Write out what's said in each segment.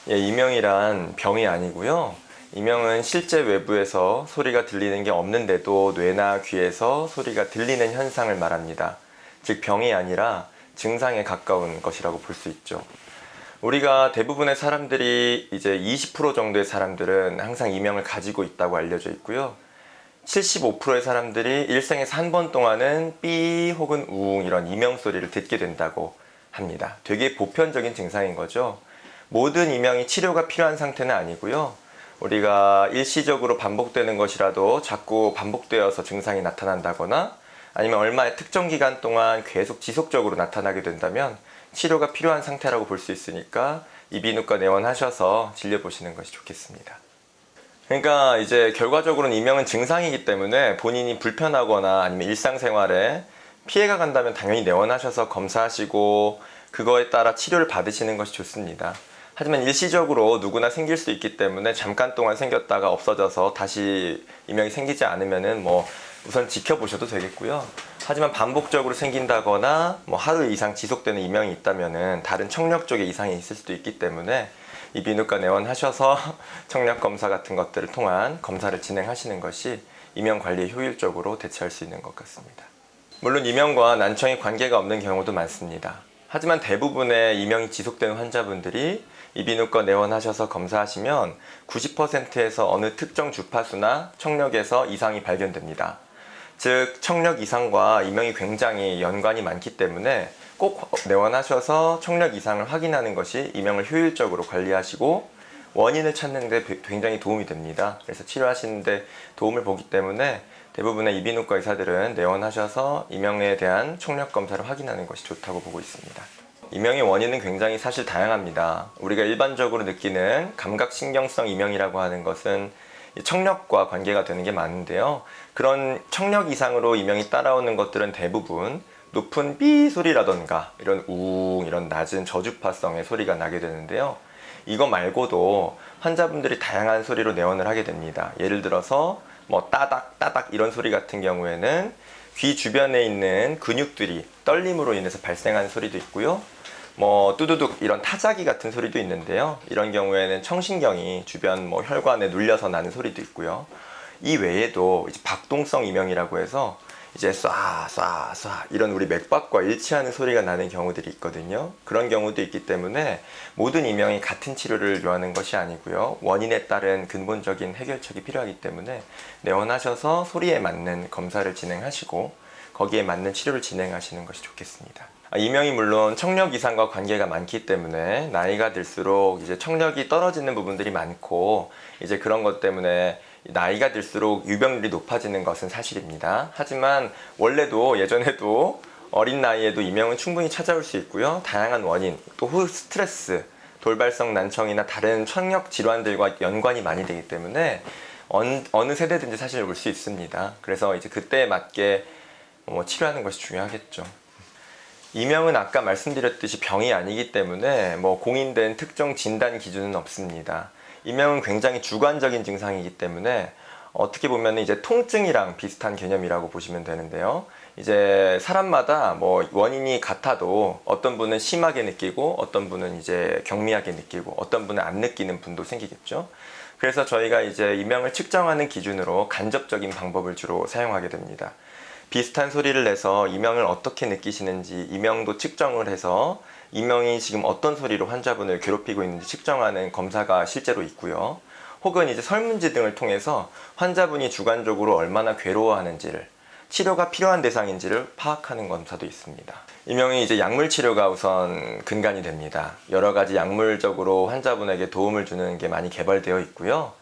예, 이명이란 병이 아니고요. 이명은 실제 외부에서 소리가 들리는 게 없는데도 뇌나 귀에서 소리가 들리는 현상을 말합니다. 즉 병이 아니라 증상에 가까운 것이라고 볼 수 있죠. 우리가 대부분의 사람들이 이제 20% 정도의 사람들은 항상 이명을 가지고 있다고 알려져 있고요. 75%의 사람들이 일생에서 한 번 동안은 삐 혹은 우웅 이런 이명 소리를 듣게 된다고 합니다. 되게 보편적인 증상인 거죠. 모든 이명이 치료가 필요한 상태는 아니고요. 우리가 일시적으로 반복되는 것이라도 자꾸 반복되어서 증상이 나타난다거나 아니면 얼마의 특정 기간 동안 계속 지속적으로 나타나게 된다면 치료가 필요한 상태라고 볼 수 있으니까 이비인후과 내원하셔서 진료보시는 것이 좋겠습니다. 그러니까 이제 결과적으로는 이명은 증상이기 때문에 본인이 불편하거나 아니면 일상생활에 피해가 간다면 당연히 내원하셔서 검사하시고 그거에 따라 치료를 받으시는 것이 좋습니다. 하지만 일시적으로 누구나 생길 수 있기 때문에 잠깐 동안 생겼다가 없어져서 다시 이명이 생기지 않으면은 뭐 우선 지켜보셔도 되겠고요. 하지만 반복적으로 생긴다거나 뭐 하루 이상 지속되는 이명이 있다면은 다른 청력 쪽에 이상이 있을 수도 있기 때문에 이비인후과 내원하셔서 청력 검사 같은 것들을 통한 검사를 진행하시는 것이 이명 관리에 효율적으로 대처할 수 있는 것 같습니다. 물론 이명과 난청이 관계가 없는 경우도 많습니다. 하지만 대부분의 이명이 지속되는 환자분들이 이비인후과 내원하셔서 검사하시면 90%에서 어느 특정 주파수나 청력에서 이상이 발견됩니다. 즉 청력 이상과 이명이 굉장히 연관이 많기 때문에 꼭 내원하셔서 청력 이상을 확인하는 것이 이명을 효율적으로 관리하시고 원인을 찾는 데 굉장히 도움이 됩니다. 그래서 치료하시는 데 도움을 보기 때문에 대부분의 이비인후과 의사들은 내원하셔서 이명에 대한 청력 검사를 확인하는 것이 좋다고 보고 있습니다. 이명의 원인은 굉장히 사실 다양합니다. 우리가 일반적으로 느끼는 감각신경성 이명이라고 하는 것은 청력과 관계가 되는 게 많은데요. 그런 청력 이상으로 이명이 따라오는 것들은 대부분 높은 삐 소리라던가 이런 우웅 이런 낮은 저주파성의 소리가 나게 되는데요. 이거 말고도 환자분들이 다양한 소리로 내원을 하게 됩니다. 예를 들어서 뭐 따닥 따닥 이런 소리 같은 경우에는 귀 주변에 있는 근육들이 떨림으로 인해서 발생하는 소리도 있고요. 뭐 뚜두둑 이런 타자기 같은 소리도 있는데요. 이런 경우에는 청신경이 주변 뭐 혈관에 눌려서 나는 소리도 있고요. 이 외에도 이제 박동성 이명이라고 해서 이제 쏴쏴쏴 이런 우리 맥박과 일치하는 소리가 나는 경우들이 있거든요. 그런 경우도 있기 때문에 모든 이명이 같은 치료를 요하는 것이 아니고요. 원인에 따른 근본적인 해결책이 필요하기 때문에 내원하셔서 소리에 맞는 검사를 진행하시고 거기에 맞는 치료를 진행하시는 것이 좋겠습니다. 이명이 물론 청력 이상과 관계가 많기 때문에 나이가 들수록 이제 청력이 떨어지는 부분들이 많고 이제 그런 것 때문에 나이가 들수록 유병률이 높아지는 것은 사실입니다. 하지만 원래도 예전에도 어린 나이에도 이명은 충분히 찾아올 수 있고요. 다양한 원인, 또 스트레스, 돌발성 난청이나 다른 청력 질환들과 연관이 많이 되기 때문에 어느 세대든지 사실 올 수 있습니다. 그래서 이제 그때에 맞게 치료하는 것이 중요하겠죠. 이명은 아까 말씀드렸듯이 병이 아니기 때문에 공인된 특정 진단 기준은 없습니다. 이명은 굉장히 주관적인 증상이기 때문에 어떻게 보면 이제 통증이랑 비슷한 개념이라고 보시면 되는데요. 이제 사람마다 원인이 같아도 어떤 분은 심하게 느끼고 어떤 분은 이제 경미하게 느끼고 어떤 분은 안 느끼는 분도 생기겠죠. 그래서 저희가 이제 이명을 측정하는 기준으로 간접적인 방법을 주로 사용하게 됩니다. 비슷한 소리를 내서 이명을 어떻게 느끼시는지 이명도 측정을 해서 이명이 지금 어떤 소리로 환자분을 괴롭히고 있는지 측정하는 검사가 실제로 있고요. 혹은 이제 설문지 등을 통해서 환자분이 주관적으로 얼마나 괴로워하는지를 치료가 필요한 대상인지를 파악하는 검사도 있습니다. 이명이 이제 약물 치료가 우선 근간이 됩니다. 여러 가지 약물적으로 환자분에게 도움을 주는 게 많이 개발되어 있고요.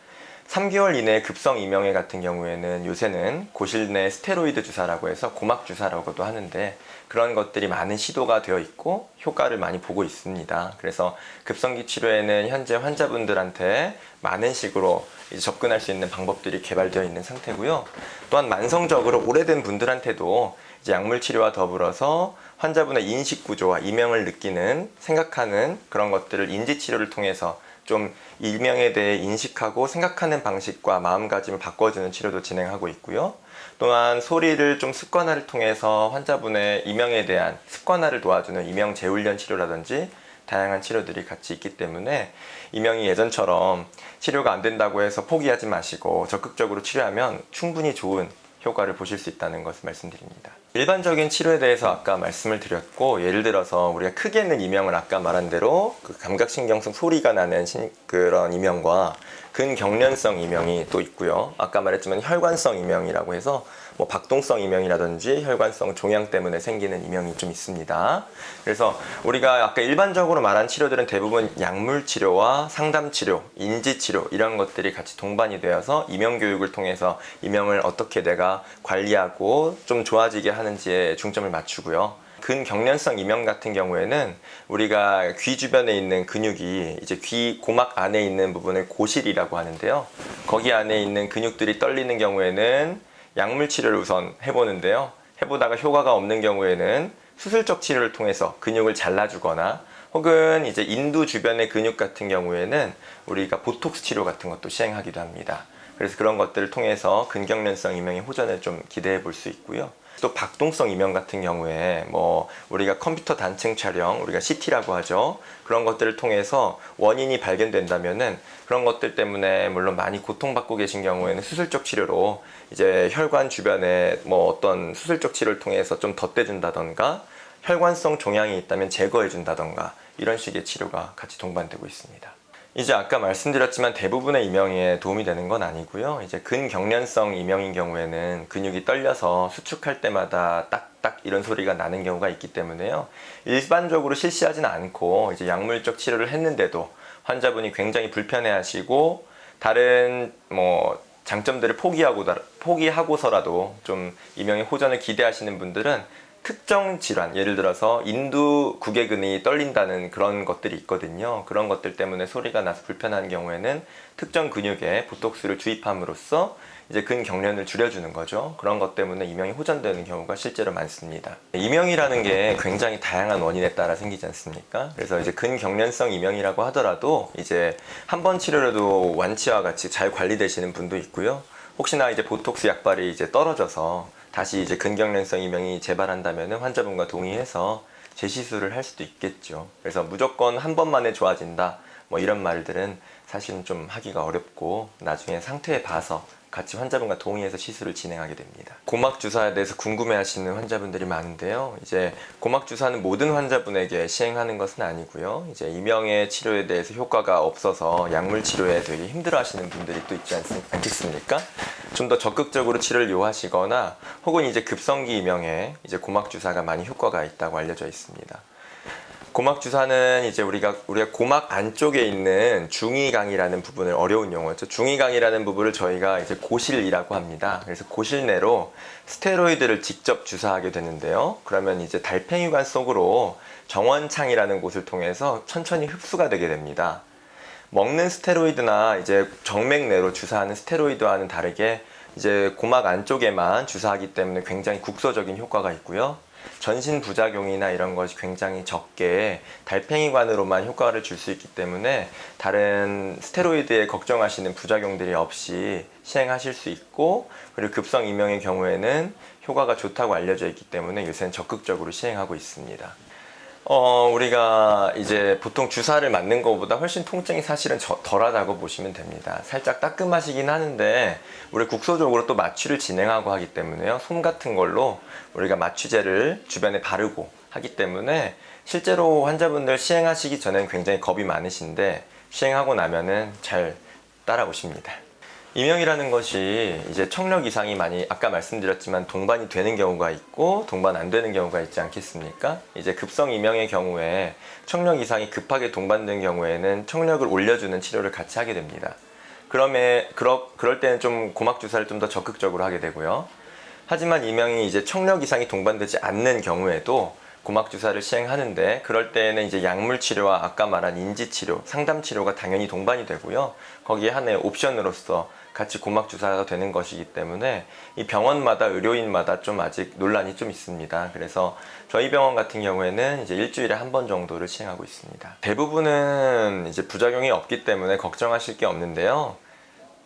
3개월 이내 급성 이명회 같은 경우에는 요새는 고실 내 스테로이드 주사라고 해서 고막 주사라고도 하는데 그런 것들이 많은 시도가 되어 있고 효과를 많이 보고 있습니다. 그래서 급성기 치료에는 현재 환자분들한테 많은 식으로 이제 접근할 수 있는 방법들이 개발되어 있는 상태고요. 또한 만성적으로 오래된 분들한테도 이제 약물 치료와 더불어서 환자분의 인식 구조와 이명을 느끼는 생각하는 그런 것들을 인지 치료를 통해서 좀 이명에 대해 인식하고 생각하는 방식과 마음가짐을 바꿔주는 치료도 진행하고 있고요. 또한 소리를 좀 습관화를 통해서 환자분의 이명에 대한 습관화를 도와주는 이명 재훈련 치료라든지 다양한 치료들이 같이 있기 때문에 이명이 예전처럼 치료가 안 된다고 해서 포기하지 마시고 적극적으로 치료하면 충분히 좋은 효과를 보실 수 있다는 것을 말씀드립니다. 일반적인 치료에 대해서 아까 말씀을 드렸고, 예를 들어서 우리가 크게는 이명을 아까 말한 대로 그 감각신경성 소리가 나는 그런 이명과 근경련성 이명이 또 있고요. 아까 말했지만 혈관성 이명이라고 해서 뭐 박동성 이명이라든지 혈관성 종양 때문에 생기는 이명이 좀 있습니다. 그래서 우리가 아까 일반적으로 말한 치료들은 대부분 약물 치료와 상담 치료, 인지 치료 이런 것들이 같이 동반이 되어서 이명 교육을 통해서 이명을 어떻게 내가 관리하고 좀 좋아지게 하는지에 중점을 맞추고요. 근경련성 이명 같은 경우에는 우리가 귀 주변에 있는 근육이 이제 귀 고막 안에 있는 부분을 고실이라고 하는데요. 거기 안에 있는 근육들이 떨리는 경우에는 약물 치료를 우선 해보는데요. 해보다가 효과가 없는 경우에는 수술적 치료를 통해서 근육을 잘라주거나 혹은 이제 인두 주변의 근육 같은 경우에는 우리가 보톡스 치료 같은 것도 시행하기도 합니다. 그래서 그런 것들을 통해서 근경련성 이명의 호전을 좀 기대해 볼 수 있고요. 또 박동성 이명 같은 경우에 뭐 우리가 컴퓨터 단층 촬영, 우리가 CT라고 하죠. 그런 것들을 통해서 원인이 발견된다면은 그런 것들 때문에 물론 많이 고통받고 계신 경우에는 수술적 치료로 이제 혈관 주변에 뭐 어떤 수술적 치료를 통해서 좀 덧대준다던가 혈관성 종양이 있다면 제거해준다던가 이런 식의 치료가 같이 동반되고 있습니다. 이제 아까 말씀드렸지만 대부분의 이명에 도움이 되는 건 아니고요. 이제 근경련성 이명인 경우에는 근육이 떨려서 수축할 때마다 딱딱 이런 소리가 나는 경우가 있기 때문에요. 일반적으로 실시하지는 않고 이제 약물적 치료를 했는데도 환자분이 굉장히 불편해하시고 다른 뭐 장점들을 포기하고서라도 좀 이명의 호전을 기대하시는 분들은 특정 질환, 예를 들어서 인두 구개근이 떨린다는 그런 것들이 있거든요. 그런 것들 때문에 소리가 나서 불편한 경우에는 특정 근육에 보톡스를 주입함으로써 이제 근경련을 줄여주는 거죠. 그런 것 때문에 이명이 호전되는 경우가 실제로 많습니다. 이명이라는 게 굉장히 다양한 원인에 따라 생기지 않습니까? 그래서 이제 근경련성 이명이라고 하더라도 이제 한 번 치료로도 완치와 같이 잘 관리되시는 분도 있고요. 혹시나 이제 보톡스 약발이 이제 떨어져서 다시 이제 근경련성 이명이 재발한다면 환자분과 동의해서 재시술을 할 수도 있겠죠. 그래서 무조건 한 번만에 좋아진다 뭐 이런 말들은 사실은 좀 하기가 어렵고 나중에 상태에 봐서 같이 환자분과 동의해서 시술을 진행하게 됩니다. 고막 주사에 대해서 궁금해하시는 환자분들이 많은데요. 이제 고막 주사는 모든 환자분에게 시행하는 것은 아니고요. 이제 이명의 치료에 대해서 효과가 없어서 약물 치료에 되게 힘들어하시는 분들이 또 있지 않겠습니까? 좀 더 적극적으로 치료를 요하시거나 혹은 이제 급성기 이명에 이제 고막 주사가 많이 효과가 있다고 알려져 있습니다. 고막 주사는 이제 우리가 고막 안쪽에 있는 중이강이라는 부분을 어려운 용어죠. 중이강이라는 부분을 저희가 이제 고실이라고 합니다. 그래서 고실 내로 스테로이드를 직접 주사하게 되는데요. 그러면 이제 달팽이관 속으로 정원창이라는 곳을 통해서 천천히 흡수가 되게 됩니다. 먹는 스테로이드나 이제 정맥 내로 주사하는 스테로이드와는 다르게 이제 고막 안쪽에만 주사하기 때문에 굉장히 국소적인 효과가 있고요. 전신 부작용이나 이런 것이 굉장히 적게 달팽이관으로만 효과를 줄 수 있기 때문에 다른 스테로이드에 걱정하시는 부작용들이 없이 시행하실 수 있고, 그리고 급성 이명의 경우에는 효과가 좋다고 알려져 있기 때문에 요새는 적극적으로 시행하고 있습니다. 우리가 이제 보통 주사를 맞는 것보다 훨씬 통증이 사실은 덜하다고 보시면 됩니다. 살짝 따끔하시긴 하는데 우리 국소적으로 또 마취를 진행하고 하기 때문에요. 솜 같은 걸로 우리가 마취제를 주변에 바르고 하기 때문에 실제로 환자분들 시행하시기 전에는 굉장히 겁이 많으신데 시행하고 나면은 잘 따라오십니다. 이명이라는 것이 이제 청력 이상이 많이 아까 말씀드렸지만 동반이 되는 경우가 있고 동반 안 되는 경우가 있지 않겠습니까? 이제 급성 이명의 경우에 청력 이상이 급하게 동반된 경우에는 청력을 올려주는 치료를 같이 하게 됩니다. 그럴 때는 좀 고막 주사를 좀 더 적극적으로 하게 되고요. 하지만 이명이 이제 청력 이상이 동반되지 않는 경우에도 고막 주사를 시행하는데, 그럴 때에는 이제 약물 치료와 아까 말한 인지 치료, 상담 치료가 당연히 동반이 되고요. 거기에 하나의 옵션으로서 같이 고막 주사가 되는 것이기 때문에 이 병원마다 의료인마다 좀 아직 논란이 좀 있습니다. 그래서 저희 병원 같은 경우에는 이제 일주일에 한 번 정도를 시행하고 있습니다. 대부분은 이제 부작용이 없기 때문에 걱정하실 게 없는데요.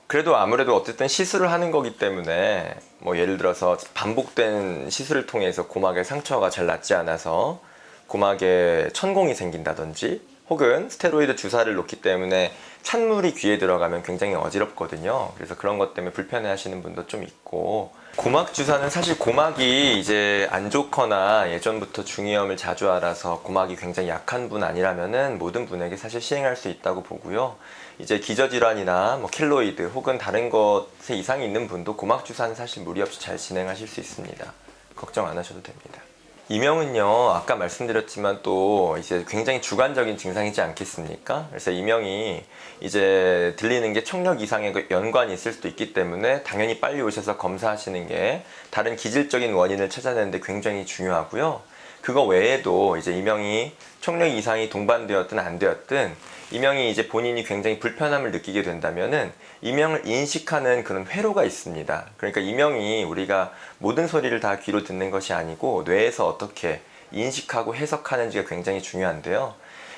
그래도 아무래도 어쨌든 시술을 하는 거기 때문에 뭐 예를 들어서 반복된 시술을 통해서 고막에 상처가 잘 낫지 않아서 고막에 천공이 생긴다든지 혹은 스테로이드 주사를 놓기 때문에 찬물이 귀에 들어가면 굉장히 어지럽거든요. 그래서 그런 것 때문에 불편해 하시는 분도 좀 있고, 고막 주사는 사실 고막이 이제 안 좋거나 예전부터 중이염을 자주 앓아서 고막이 굉장히 약한 분 아니라면은 모든 분에게 사실 시행할 수 있다고 보고요. 이제 기저질환이나 뭐 킬로이드 혹은 다른 것에 이상이 있는 분도 고막 주사는 사실 무리 없이 잘 진행하실 수 있습니다. 걱정 안 하셔도 됩니다. 이명은요, 아까 말씀드렸지만 또 이제 굉장히 주관적인 증상이지 않겠습니까? 그래서 이명이 이제 들리는 게 청력 이상의 연관이 있을 수도 있기 때문에 당연히 빨리 오셔서 검사하시는 게 다른 기질적인 원인을 찾아내는데 굉장히 중요하고요. 그거 외에도 이제 이명이 청력 이상이 동반되었든 안 되었든 이명이 이제 본인이 굉장히 불편함을 느끼게 된다면은 이명을 인식하는 그런 회로가 있습니다. 그러니까 이명이 우리가 모든 소리를 다 귀로 듣는 것이 아니고 뇌에서 어떻게 인식하고 해석하는지가 굉장히 중요한데요.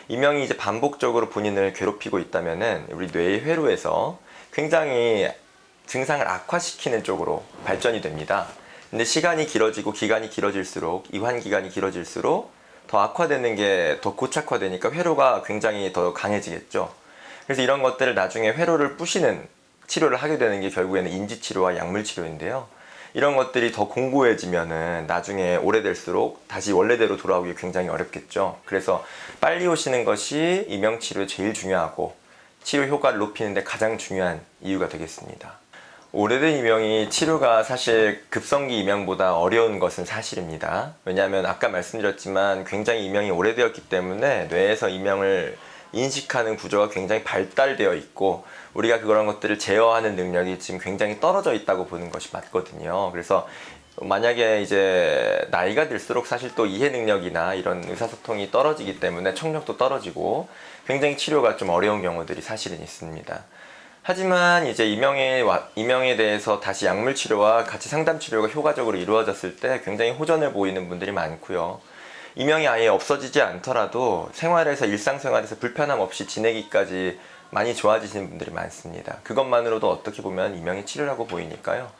이명이 이제 반복적으로 본인을 괴롭히고 있다면은 우리 뇌의 회로에서 굉장히 증상을 악화시키는 쪽으로 발전이 됩니다. 근데 시간이 길어지고 기간이 길어질수록, 이환 기간이 길어질수록 더 악화되는 게 더 고착화되니까 회로가 굉장히 더 강해지겠죠. 그래서 이런 것들을 나중에 회로를 부시는 치료를 하게 되는 게 결국에는 인지치료와 약물치료인데요. 이런 것들이 더 공고해지면은 나중에 오래될수록 다시 원래대로 돌아오기 굉장히 어렵겠죠. 그래서 빨리 오시는 것이 이명치료에 제일 중요하고 치료 효과를 높이는 데 가장 중요한 이유가 되겠습니다. 오래된 이명이 치료가 사실 급성기 이명보다 어려운 것은 사실입니다. 왜냐하면 아까 말씀드렸지만 굉장히 이명이 오래되었기 때문에 뇌에서 이명을 인식하는 구조가 굉장히 발달되어 있고 우리가 그런 것들을 제어하는 능력이 지금 굉장히 떨어져 있다고 보는 것이 맞거든요. 그래서 만약에 이제 나이가 들수록 사실 또 이해 능력이나 이런 의사소통이 떨어지기 때문에 청력도 떨어지고 굉장히 치료가 좀 어려운 경우들이 사실은 있습니다. 하지만 이제 이명에 대해서 다시 약물 치료와 같이 상담 치료가 효과적으로 이루어졌을 때 굉장히 호전을 보이는 분들이 많고요. 이명이 아예 없어지지 않더라도 생활에서 일상생활에서 불편함 없이 지내기까지 많이 좋아지시는 분들이 많습니다. 그것만으로도 어떻게 보면 이명의 치료라고 보이니까요.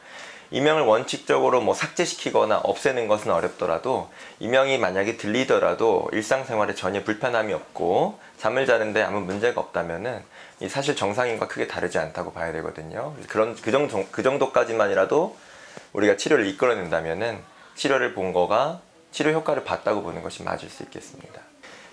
이명을 원칙적으로 뭐 삭제시키거나 없애는 것은 어렵더라도 이명이 만약에 들리더라도 일상생활에 전혀 불편함이 없고 잠을 자는데 아무 문제가 없다면은 사실 정상인과 크게 다르지 않다고 봐야 되거든요. 그 정도까지만이라도 우리가 치료를 이끌어낸다면은 치료를 본 거가 치료 효과를 봤다고 보는 것이 맞을 수 있겠습니다.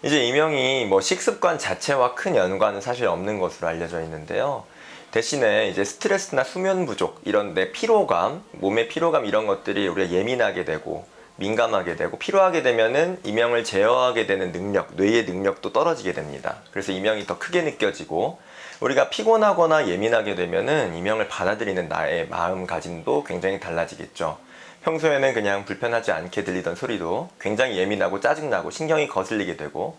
이제 이명이 뭐 식습관 자체와 큰 연관은 사실 없는 것으로 알려져 있는데요. 대신에 이제 스트레스나 수면 부족, 이런 내 피로감, 몸의 피로감 이런 것들이 우리가 예민하게 되고 민감하게 되고 피로하게 되면은 이명을 제어하게 되는 능력, 뇌의 능력도 떨어지게 됩니다. 그래서 이명이 더 크게 느껴지고 우리가 피곤하거나 예민하게 되면은 이명을 받아들이는 나의 마음가짐도 굉장히 달라지겠죠. 평소에는 그냥 불편하지 않게 들리던 소리도 굉장히 예민하고 짜증나고 신경이 거슬리게 되고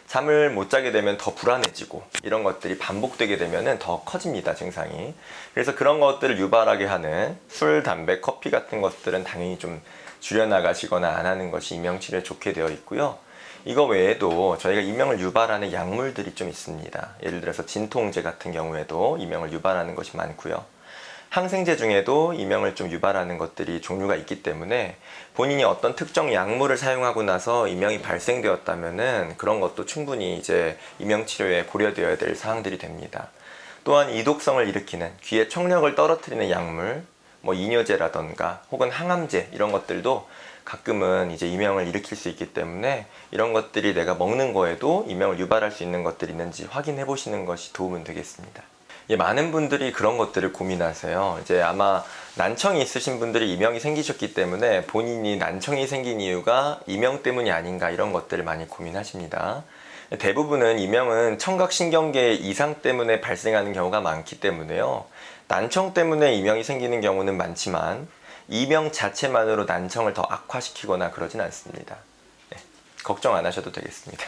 잠을 못 자게 되면 더 불안해지고 이런 것들이 반복되게 되면 더 커집니다, 증상이. 그래서 그런 것들을 유발하게 하는 술, 담배, 커피 같은 것들은 당연히 좀 줄여나가시거나 안 하는 것이 이명치료에 좋게 되어 있고요. 이거 외에도 저희가 이명을 유발하는 약물들이 좀 있습니다. 예를 들어서 진통제 같은 경우에도 이명을 유발하는 것이 많고요. 항생제 중에도 이명을 좀 유발하는 것들이 종류가 있기 때문에 본인이 어떤 특정 약물을 사용하고 나서 이명이 발생되었다면은 그런 것도 충분히 이제 이명 치료에 고려되어야 될 사항들이 됩니다. 또한 이독성을 일으키는 귀의 청력을 떨어뜨리는 약물, 뭐 이뇨제라던가 혹은 항암제 이런 것들도 가끔은 이제 이명을 일으킬 수 있기 때문에 이런 것들이 내가 먹는 거에도 이명을 유발할 수 있는 것들이 있는지 확인해 보시는 것이 도움은 되겠습니다. 많은 분들이 그런 것들을 고민하세요. 이제 아마 난청이 있으신 분들이 이명이 생기셨기 때문에 본인이 난청이 생긴 이유가 이명 때문이 아닌가 이런 것들을 많이 고민하십니다. 대부분은 이명은 청각신경계 이상 때문에 발생하는 경우가 많기 때문에요. 난청 때문에 이명이 생기는 경우는 많지만 이명 자체만으로 난청을 더 악화시키거나 그러진 않습니다. 네, 걱정 안 하셔도 되겠습니다.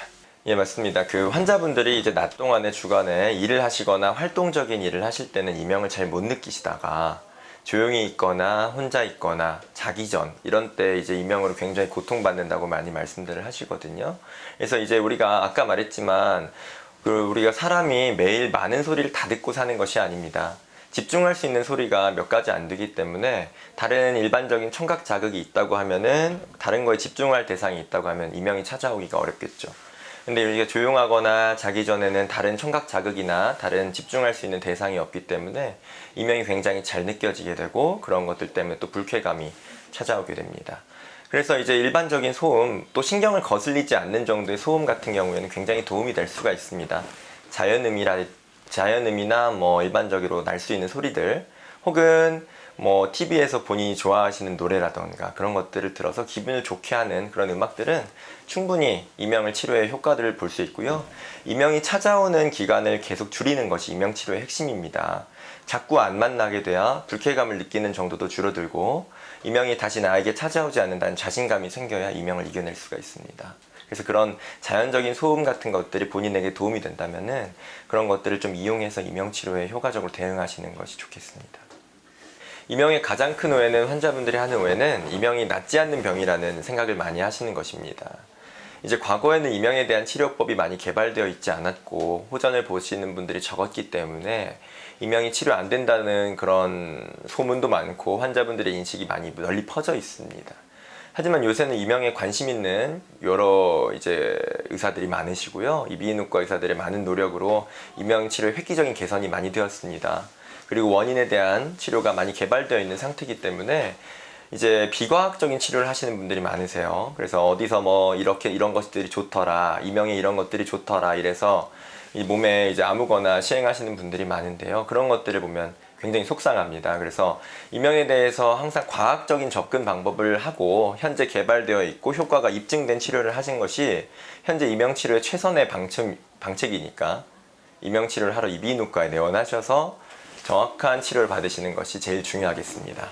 예, 맞습니다. 그 환자분들이 이제 낮 동안에 주간에 일을 하시거나 활동적인 일을 하실 때는 이명을 잘 못 느끼시다가 조용히 있거나 혼자 있거나 자기 전 이런 때 이제 이명으로 굉장히 고통받는다고 많이 말씀들을 하시거든요. 그래서 이제 우리가 아까 말했지만 우리가 사람이 매일 많은 소리를 다 듣고 사는 것이 아닙니다. 집중할 수 있는 소리가 몇 가지 안 되기 때문에 다른 일반적인 청각 자극이 있다고 하면은 다른 거에 집중할 대상이 있다고 하면 이명이 찾아오기가 어렵겠죠. 근데 우리가 조용하거나 자기 전에는 다른 청각 자극이나 다른 집중할 수 있는 대상이 없기 때문에 이명이 굉장히 잘 느껴지게 되고 그런 것들 때문에 또 불쾌감이 찾아오게 됩니다. 그래서 이제 일반적인 소음, 또 신경을 거슬리지 않는 정도의 소음 같은 경우에는 굉장히 도움이 될 수가 있습니다. 자연음이나 뭐 일반적으로 날 수 있는 소리들, 혹은 뭐 TV에서 본인이 좋아하시는 노래라던가 그런 것들을 들어서 기분을 좋게 하는 그런 음악들은 충분히 이명을 치료에 효과들을 볼 수 있고요. 이명이 찾아오는 기간을 계속 줄이는 것이 이명 치료의 핵심입니다. 자꾸 안 만나게 돼야 불쾌감을 느끼는 정도도 줄어들고 이명이 다시 나에게 찾아오지 않는다는 자신감이 생겨야 이명을 이겨낼 수가 있습니다. 그래서 그런 자연적인 소음 같은 것들이 본인에게 도움이 된다면은 그런 것들을 좀 이용해서 이명 치료에 효과적으로 대응하시는 것이 좋겠습니다. 이명의 가장 큰 오해는, 환자분들이 하는 오해는 이명이 낫지 않는 병이라는 생각을 많이 하시는 것입니다. 이제 과거에는 이명에 대한 치료법이 많이 개발되어 있지 않았고 호전을 보시는 분들이 적었기 때문에 이명이 치료 안 된다는 그런 소문도 많고 환자분들의 인식이 많이 널리 퍼져 있습니다. 하지만 요새는 이명에 관심 있는 여러 이제 의사들이 많으시고요. 이비인후과 의사들의 많은 노력으로 이명 치료의 획기적인 개선이 많이 되었습니다. 그리고 원인에 대한 치료가 많이 개발되어 있는 상태이기 때문에 이제 비과학적인 치료를 하시는 분들이 많으세요. 그래서 어디서 뭐 이런 것들이 좋더라, 이명에 이런 것들이 좋더라 이래서 이 몸에 이제 아무거나 시행하시는 분들이 많은데요. 그런 것들을 보면 굉장히 속상합니다. 그래서 이명에 대해서 항상 과학적인 접근 방법을 하고 현재 개발되어 있고 효과가 입증된 치료를 하신 것이 현재 이명 치료의 최선의 방책이니까 이명 치료를 하러 이비인후과에 내원하셔서 정확한 치료를 받으시는 것이 제일 중요하겠습니다.